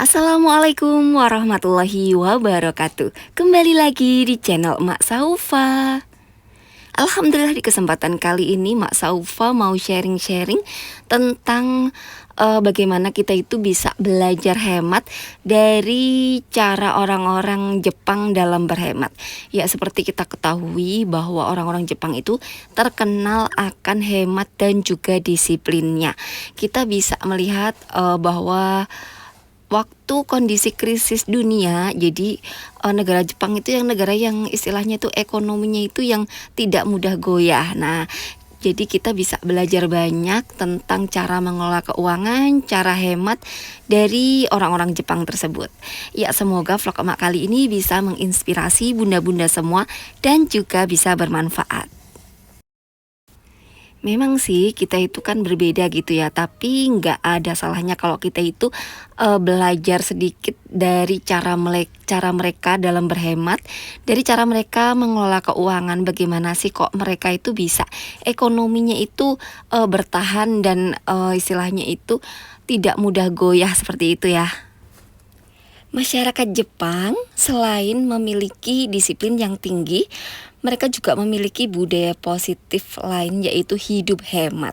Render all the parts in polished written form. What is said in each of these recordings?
Assalamualaikum warahmatullahi wabarakatuh. Kembali lagi di channel Mak Saufa. Alhamdulillah di kesempatan kali ini Mak Saufa mau sharing-sharing tentang bagaimana kita itu bisa belajar hemat dari cara orang-orang Jepang dalam berhemat. Ya, seperti kita ketahui bahwa orang-orang Jepang itu terkenal akan hemat dan juga disiplinnya. Kita bisa melihat bahwa waktu kondisi krisis dunia, jadi negara Jepang itu yang negara yang istilahnya itu ekonominya itu yang tidak mudah goyah. Nah, jadi kita bisa belajar banyak tentang cara mengelola keuangan, cara hemat dari orang-orang Jepang tersebut. Ya, semoga vlog emak kali ini bisa menginspirasi bunda-bunda semua dan juga bisa bermanfaat. Memang sih kita itu kan berbeda gitu ya, tapi nggak ada salahnya kalau kita itu belajar sedikit dari cara mereka dalam berhemat, dari cara mereka mengelola keuangan. Bagaimana sih kok mereka itu bisa ekonominya itu bertahan dan istilahnya itu tidak mudah goyah seperti itu ya. Masyarakat Jepang selain memiliki disiplin yang tinggi, mereka juga memiliki budaya positif lain, yaitu hidup hemat.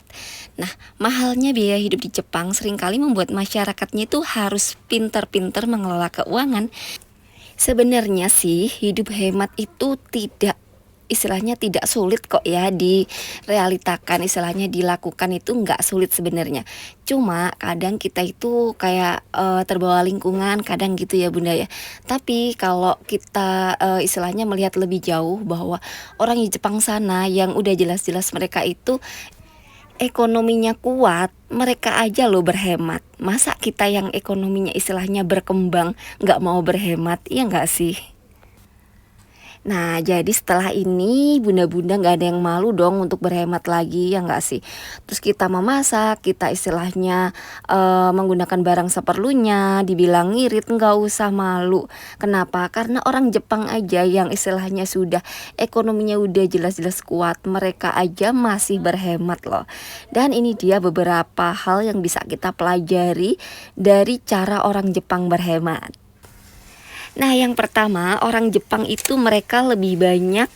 Nah, mahalnya biaya hidup di Jepang seringkali membuat masyarakatnya itu harus pintar-pintar mengelola keuangan. Sebenarnya sih hidup hemat itu istilahnya tidak sulit kok ya direalitakan, istilahnya dilakukan itu nggak sulit sebenarnya. Cuma kadang kita itu kayak terbawa lingkungan kadang gitu ya bunda ya. Tapi kalau kita istilahnya melihat lebih jauh bahwa orang di Jepang sana yang udah jelas-jelas mereka itu ekonominya kuat, mereka aja loh berhemat. Masa kita yang ekonominya istilahnya berkembang nggak mau berhemat, iya nggak sih? Nah, jadi setelah ini bunda-bunda nggak ada yang malu dong untuk berhemat lagi, ya nggak sih? Terus kita memasak, kita istilahnya menggunakan barang seperlunya, dibilang ngirit, nggak usah malu. Kenapa? Karena orang Jepang aja yang istilahnya sudah ekonominya udah jelas-jelas kuat, mereka aja masih berhemat loh. Dan ini dia beberapa hal yang bisa kita pelajari dari cara orang Jepang berhemat. Nah, yang pertama, orang Jepang itu mereka lebih banyak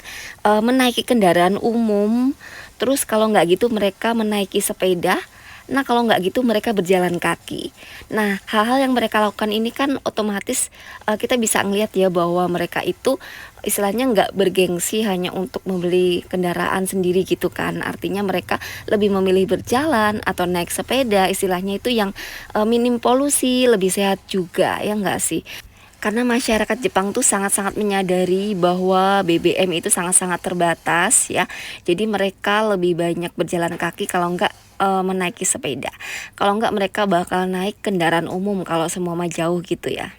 menaiki kendaraan umum. Terus kalau nggak gitu mereka menaiki sepeda. Nah, kalau nggak gitu mereka berjalan kaki. Nah, hal-hal yang mereka lakukan ini kan otomatis kita bisa ngelihat ya bahwa mereka itu istilahnya nggak bergengsi hanya untuk membeli kendaraan sendiri gitu kan. Artinya mereka lebih memilih berjalan atau naik sepeda, istilahnya itu yang minim polusi, lebih sehat juga, ya nggak sih? Karena masyarakat Jepang tuh sangat-sangat menyadari bahwa BBM itu sangat-sangat terbatas ya. Jadi mereka lebih banyak berjalan kaki kalau enggak menaiki sepeda. Kalau enggak mereka bakal naik kendaraan umum kalau semua mah jauh gitu ya.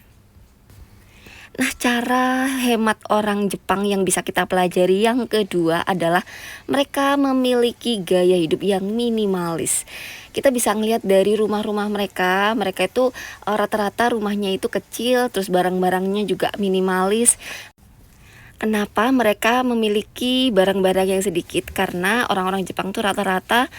Nah, cara hemat orang Jepang yang bisa kita pelajari yang kedua adalah mereka memiliki gaya hidup yang minimalis. Kita bisa ngelihat dari rumah-rumah mereka, mereka itu rata-rata rumahnya itu kecil, terus barang-barangnya juga minimalis. Kenapa mereka memiliki barang-barang yang sedikit? Karena orang-orang Jepang tuh rata-rata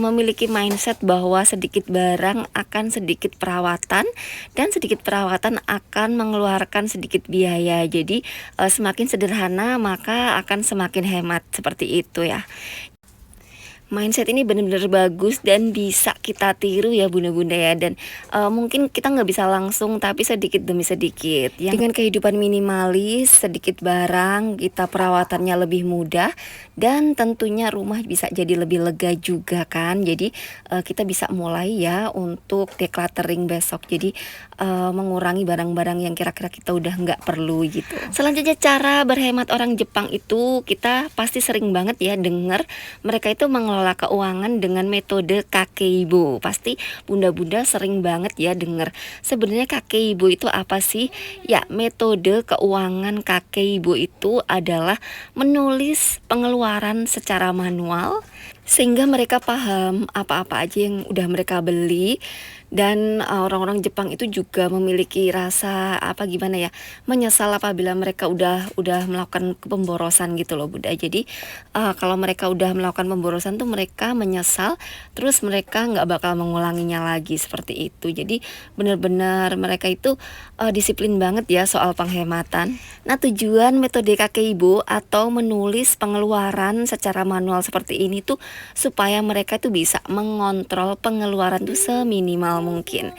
memiliki mindset bahwa sedikit barang akan sedikit perawatan dan sedikit perawatan akan mengeluarkan sedikit biaya. Jadi semakin sederhana maka akan semakin hemat, seperti itu ya. Mindset ini benar-benar bagus dan bisa kita tiru ya bunda-bunda ya. Dan mungkin kita nggak bisa langsung tapi sedikit demi sedikit ya. Dengan kehidupan minimalis, sedikit barang, kita perawatannya lebih mudah. Dan tentunya rumah bisa jadi lebih lega juga kan. Jadi kita bisa mulai ya untuk decluttering besok. Jadi mengurangi barang-barang yang kira-kira kita udah nggak perlu gitu. Selanjutnya cara berhemat orang Jepang itu kita pasti sering banget ya dengar mereka itu mengelola keuangan dengan metode kakeibo. Pasti bunda-bunda sering banget ya dengar. Sebenarnya kakeibo itu apa sih? Ya, metode keuangan kakeibo itu adalah menulis pengeluaran secara manual sehingga mereka paham apa-apa aja yang udah mereka beli. Dan orang-orang Jepang itu juga memiliki rasa apa gimana ya, menyesal apabila mereka udah melakukan pemborosan gitu loh Bunda. Jadi kalau mereka udah melakukan pemborosan tuh mereka menyesal, terus mereka nggak bakal mengulanginya lagi seperti itu. Jadi benar-benar mereka itu disiplin banget ya soal penghematan. Nah, tujuan metode Kakeibo atau menulis pengeluaran secara manual seperti ini tuh supaya mereka tuh bisa mengontrol pengeluaran tuh seminimal mungkin.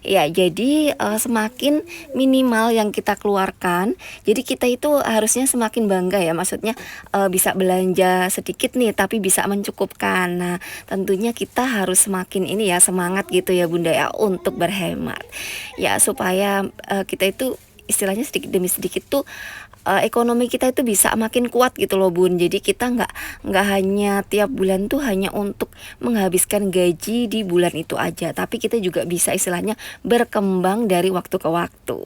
Ya, jadi semakin minimal yang kita keluarkan, jadi kita itu harusnya semakin bangga ya, maksudnya bisa belanja sedikit nih tapi bisa mencukupkan. Nah, tentunya kita harus semakin ini ya semangat gitu ya Bunda ya untuk berhemat. Ya, supaya kita itu istilahnya sedikit demi sedikit tuh ekonomi kita itu bisa makin kuat gitu loh Bun. Jadi kita nggak hanya tiap bulan tuh hanya untuk menghabiskan gaji di bulan itu aja, tapi kita juga bisa istilahnya berkembang dari waktu ke waktu.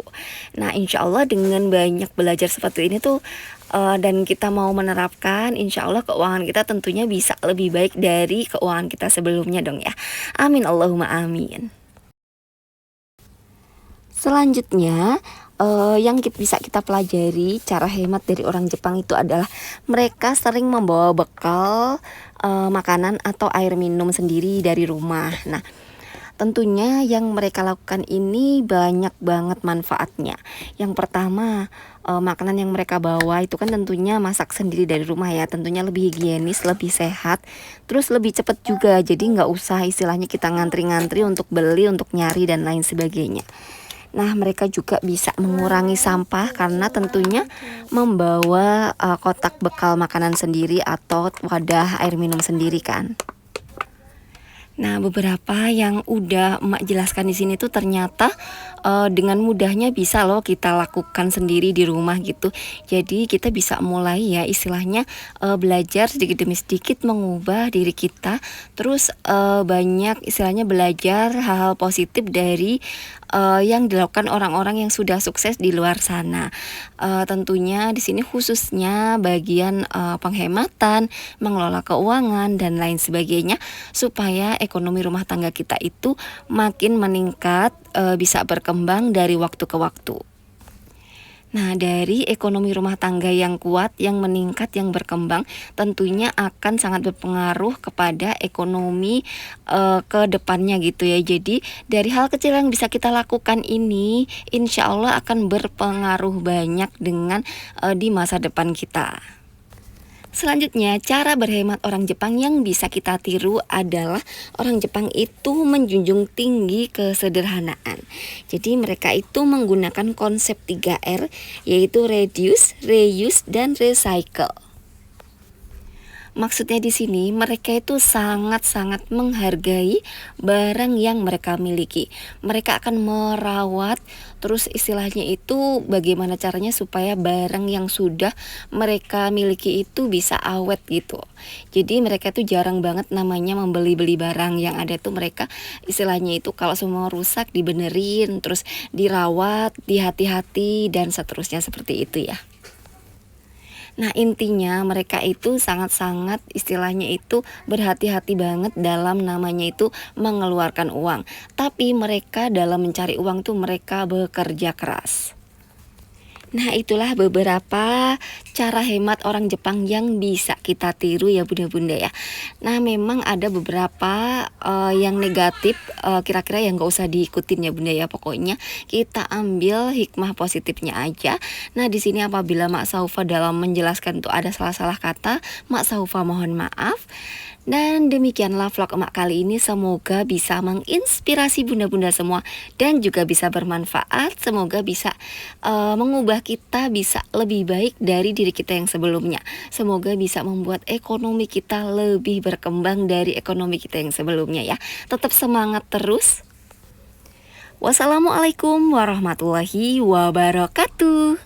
Nah, insya Allah dengan banyak belajar seperti ini tuh dan kita mau menerapkan, insya Allah keuangan kita tentunya bisa lebih baik dari keuangan kita sebelumnya dong ya. Amin Allahumma amin. Selanjutnya, yang bisa kita pelajari cara hemat dari orang Jepang itu adalah mereka sering membawa bekal makanan atau air minum sendiri dari rumah. Nah, tentunya yang mereka lakukan ini banyak banget manfaatnya. Yang pertama, makanan yang mereka bawa itu kan tentunya masak sendiri dari rumah ya, tentunya lebih higienis, lebih sehat, terus lebih cepat juga. Jadi nggak usah istilahnya kita ngantri-ngantri untuk beli, untuk nyari dan lain sebagainya. Nah, mereka juga bisa mengurangi sampah karena tentunya membawa kotak bekal makanan sendiri atau wadah air minum sendiri kan. Nah, beberapa yang udah Emak jelaskan di sini tuh ternyata dengan mudahnya bisa loh kita lakukan sendiri di rumah gitu. Jadi kita bisa mulai ya istilahnya belajar sedikit demi sedikit mengubah diri kita. Terus banyak istilahnya belajar hal-hal positif dari yang dilakukan orang-orang yang sudah sukses di luar sana. Tentunya di sini khususnya bagian penghematan, mengelola keuangan dan lain sebagainya supaya ekonomi rumah tangga kita itu makin meningkat, bisa berkembang dari waktu ke waktu. Nah, dari ekonomi rumah tangga yang kuat, yang meningkat, yang berkembang, tentunya akan sangat berpengaruh kepada ekonomi ke depannya gitu ya. Jadi dari hal kecil yang bisa kita lakukan ini, insya Allah akan berpengaruh banyak dengan di masa depan kita. Selanjutnya, cara berhemat orang Jepang yang bisa kita tiru adalah orang Jepang itu menjunjung tinggi kesederhanaan. Jadi mereka itu menggunakan konsep 3R, yaitu reduce, reuse, dan recycle. Maksudnya di sini mereka itu sangat-sangat menghargai barang yang mereka miliki. Mereka akan merawat, terus istilahnya itu bagaimana caranya supaya barang yang sudah mereka miliki itu bisa awet gitu. Jadi mereka tuh jarang banget namanya membeli-beli barang, yang ada tuh mereka istilahnya itu kalau semua rusak dibenerin, terus dirawat, dihati-hati dan seterusnya seperti itu ya. Nah, intinya mereka itu sangat-sangat istilahnya itu berhati-hati banget dalam namanya itu mengeluarkan uang. Tapi mereka dalam mencari uang tuh mereka bekerja keras. Nah, itulah beberapa cara hemat orang Jepang yang bisa kita tiru ya bunda-bunda ya. Nah, memang ada beberapa yang negatif, kira-kira yang gak usah diikutin ya bunda ya. Pokoknya kita ambil hikmah positifnya aja. Nah, di sini apabila Mak Saufa dalam menjelaskan tuh ada salah-salah kata, Mak Saufa mohon maaf. Dan demikianlah vlog emak kali ini, semoga bisa menginspirasi bunda-bunda semua dan juga bisa bermanfaat, semoga bisa mengubah kita bisa lebih baik dari diri kita yang sebelumnya. Semoga bisa membuat ekonomi kita lebih berkembang dari ekonomi kita yang sebelumnya ya. Tetap semangat terus. Wassalamualaikum warahmatullahi wabarakatuh.